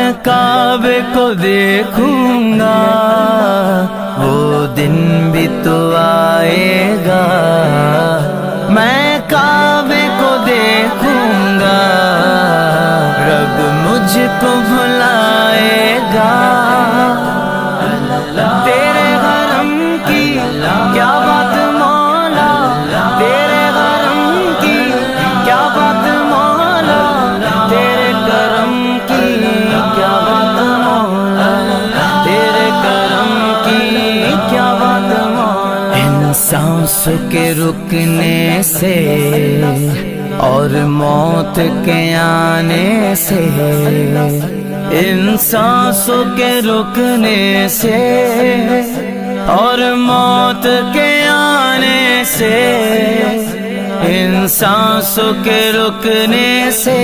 मैं काबे को देखूंगा, वो दिन भी तो आएगा। मैं काबे को देखूंगा, रब मुझको भुलाएगा। तेरे हरम की क्या बात मौला, तेरे हरम की क्या बात मौला, तेरे करम की क्या बात मौला, तेरे करम की क्या बात मौला। इन सांसों के रुकने से और मौत के आने से, इन सांसों के रुकने से और मौत के आने से, इन सांसों के रुकने से